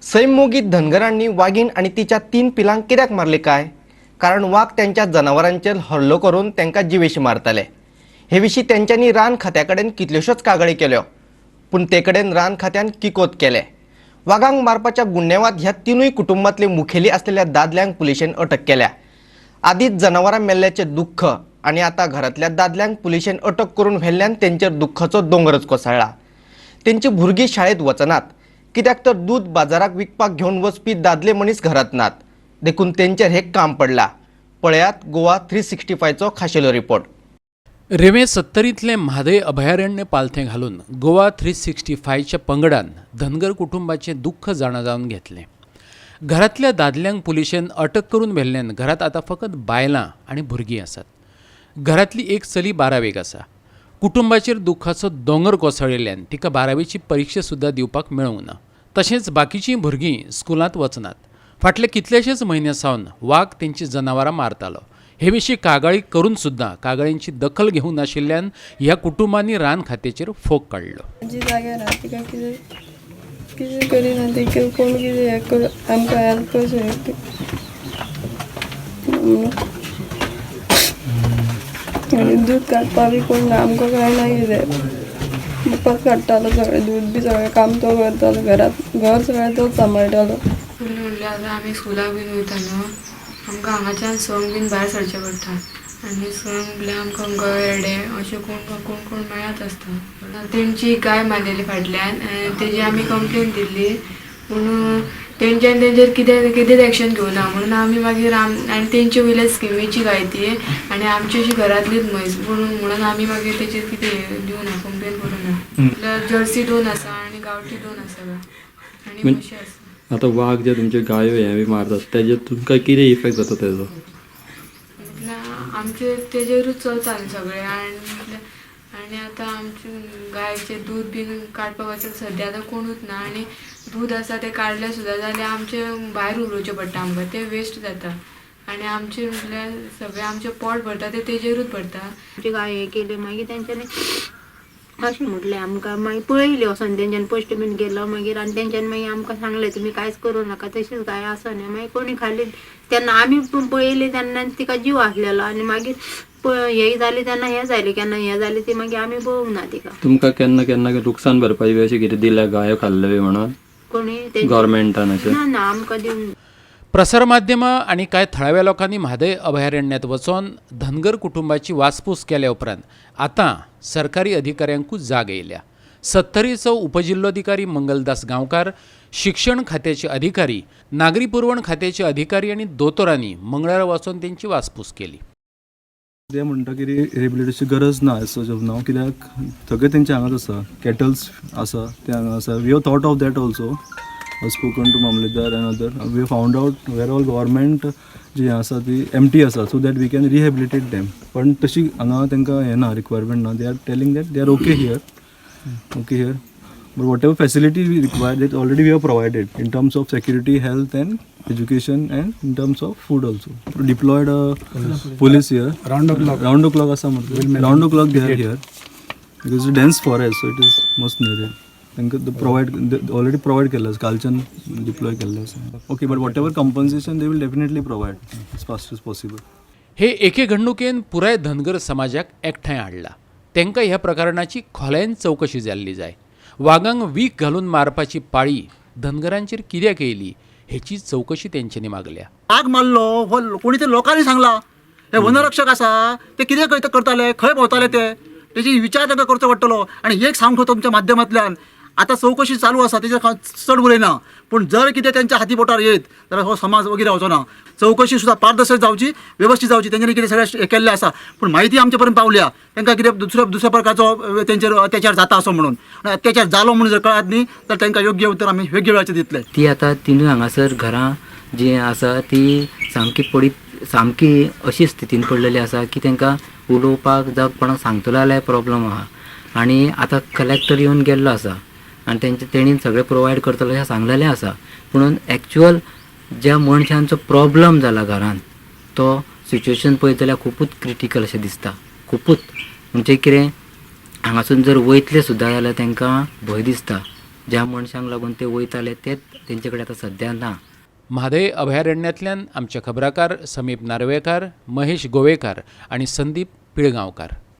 सैममोगीत धनगरांनी वाघीण आणि तिच्या 3 पिलांक कित्याक मारले काय? कारण वाघ त्यांच्या जनावरांचेर हल्लो करून त्यांका जिवेशी मारताले। हे विशीं त्यांच्यांनी रान खात्याकडेन कितल्योश्योच कागाळी केल्यो, पूण तेकडेन रान खात्यान किकोत केले। वाघांक मारपाच्या गुन्यांवात ह्या तिनूय कुटुंबातले मुखेली असलेल्या दादल्यांक पुलिशेन अटक केल्या। आदींच जनावरां मेल्ल्याचे दुःख आणि आता घरातल्या दादल्यांक पुलिशेन अटक करून व्हेल्ल्यान तेंचेर दुःखाचो दोंगरच कोसळ्ळा। तेंची भुरगीं शाळेत वचनात, कित्याक तर दूध बाजाराक विकपाक घेवन वचपी दादले मनीस घरात नात, देखून तेंचेर हे काम पडला। पळयात गोवा 365 चो खाशेलो रिपोर्ट। रेवे 70तले म्हादय अभयारण्य पालथे घालून गोवा 365च्या पंगडान धनगर कुटुंबाचे दुःख जाणा जावन घेतले। घरातल्या दादल्यांक पुलिशेन अटक करून व्हेल्ल्यान घरात आता फकत बायलां आणि भुरगीं आसात। घरातली एक चली 12वेक आसा। कुटुंबाचेर दुःखाचो दोंगर कोसळिल्ल्यान तिका 12वेची परीक्षा सुद्दां दिवपाक मेळूंक ना। तशेंच बाकीचीं भुरगीं स्कुलांत वचनात। फाटले कितलेशेच म्हयने सावन वाघ तेंची जनावरां मारतालो। हे विशीं कागाळी करून सुद्दां कागाळींची दखल घेवंक नाशिल्ल्यान ह्या कुटुंबांनी रान खात्याचेर फोग काडलो। जी जाग्यार आहा तिका कितें करिना ती कोण कितें हें कर आमकां हेल्प करचें आनी दूध काडपा बी कोण ना आमकां कांय ना कितें बापाच काडटालो सगळें दूध बी सगळें काम तो करतालो घरात घर सगळें तोच सांबाळटालो। म्हणल्यार आतां आमी स्कुलाक बीन वयता न्हू आमकां हांगाच्यान संक बीन भायर सरचें पडटा आनी संक म्हणल्यार आमकां गवेरडे अशें कोण मेळत आसता। तेंची गाय मारलेली फाटल्यान तेजी आमी कंप्लेन दिल्ली पूण तेंचेर कितें एक्शन घेवना म्हणून आमी मागीर आनी तेंचे वयल्या स्किमीची गाय ती आनी आमची अशी घरांतलीच म्हैस म्हणून आमी मागीर तेचेर कितें दिवना कंप्लेन करूना। म्हणल्यार जर्सी 2 आसा आनी गांवठी 2 आसा आनी म्हशी आसा। आता वाघ जे तुमचे गायो हे बी मारतात तेजे तुमकां कितें इफेक्ट जाता तेजो? म्हटल्यार आमचे तेजेरूच चलता न्ही सगळें आनी आतां आमचे गायचे दूध बीन काडपाक वचत सद्या आतां कोणूच ना आनी दूध आसा तें काडलें सुद्दां जाल्यार आमचे भायर उडोवचें पडटा आमकां तें वेस्ट जाता आनी आमचे म्हटल्यार सगळें आमचें पोट भरता तें तेजेरूच भरता। आमची गाय हे केली मागीर तेंच्यांनी अशें म्हटलें आमकां मागीर पळयली वचोन तेंच्यानी पोस्ट बीन गेलो मागीर आनी तेंच्यांनी मागीर आमकां सांगलें तुमी कांयच करूं नाका तशीच गाय आसा न्ही। मागीर कोणी खाली तेन्ना आमी पळयली तेन्ना तिका जीव आसलेलो आनी मागीर हे जाली तेन्ना हें जालें केन्ना हें जालें ती मागीर आमी पळोवंक ना तिका। तुमकां केन्ना केन्ना लुकसाण भरपाई बी अशें कितें दिल्या गायो खाल्ले बी म्हणून कोणी गव्हर्मेंटान अशें? ना आमकां दिवंक। प्रसारमाध्यमां आणि कांय थळाव्या लोकांनी म्हादय अभयारण्यात वचोन धनगर कुटुंबाची वासपूस केल्या उपरांत आता सरकारी अधिकाऱ्यांकूच जाग येयल्या। 70चो उपजिल्लोधिकारी मंगलदास गांवकार, शिक्षण खात्याचे अधिकारी, नागरी पुरवण खात्याचे अधिकारी आणि दोतोरांनी मंगळार वचोन तेंची वासपूस केली। ते म्हणटा की रिहेबिलिटेशनची गरज ना एज सच ऑफ नाव, कित्याक सगळे तेंचे हांगाच आसा, कॅटल्स आसा ते हांगा आसा। We have thought of that also, spoken to Mamlatdar and other. We found out where all government जी आसा ती एम्प्टी आसा so that we can rehabilitate them. पण तशी हांगा तांकां हें ना, रिक्वायरमेंट ना। They are telling that they are okay here but whatever facility we require that already we have provided in terms of security, health and education and in terms of food also. Deployed police here round the clock आसा म्हटल्यार round the clock they are here because it's dense forest so it is most needed. तांकां already provide केल्लें कालच्यान deploy केल्लें आसा। Okay but whatever compensation they will definitely provide as fast as possible. हे एके घडणुकेन पुराय धनगर समाजाक एकठांय हाडला। तांकां ह्या प्रकरणाची खोलायेन चवकशी जाल्ली जाय। वाघांक वीख घालून मारपाची पाळी धनगरांचेर कित्याक येयली हेची चवकशी तेंच्यांनी मागल्या। वाघ मारलो हो कोणी ते लोकांनी सांगला, हे वनरक्षक आसा ते कितें करताले, खंय भोंवताले तेची विचार तांकां करचो पडटलो। आनी एक सांगतो तुमच्या माध्यमांतल्यान, आता चवकशी चालू आसा तेजेर चड उलयना, पूण जर कितें तेंच्या हाती बोटार येत जाल्यार हो समाज वगैरे रावचो ना। चवकशी सुद्दां पारदर्शक जावची, व्यवस्थीत जावची। तेंच्यांनी कितें सगळें हे केल्लें आसा पूण म्हायती आमचे पर्यंत पावल्या तांकां कितें दुसऱ्या प्रकारचो तेंचेर अत्याचार जाता असो म्हणून, आनी अत्याचार जालो म्हणून जर कळत न्ही जाल्यार तांकां योग्य उत्तर आमी योग्य वेळाचेर दितले। ती आतां तिनूय हांगासर घरां जी आसा ती सामकी अशी स्थितीन पडलेली आसा की तांकां उलोवपाक जावं कोणाक सांगतलो जाल्यार प्रॉब्लम आहा। आनी आतां कलेक्टर येवन गेल्लो आसा आनी तेणी सगळें प्रोवायड करतलो अशें सांगलेलें आसा, पूण एक्चुअल ज्या मनशांचो प्रॉब्लम जाला घरान तो सिच्युएशन पळयत जाल्यार खुबूच क्रिटिकल अशें दिसता। खुबूच म्हणजे कितें हांगासून जर वयतले सुद्दां जाल्यार तांकां भंय दिसता ज्या मनशांक लागून ते वयताले तेच तेंचे कडेन आतां सध्या ना. म्हादय अभयारण्यातल्यान आमचे खबराकार समीप नार्वेकार, महेश गोवेकार आणि संदीप पिळगांवकार.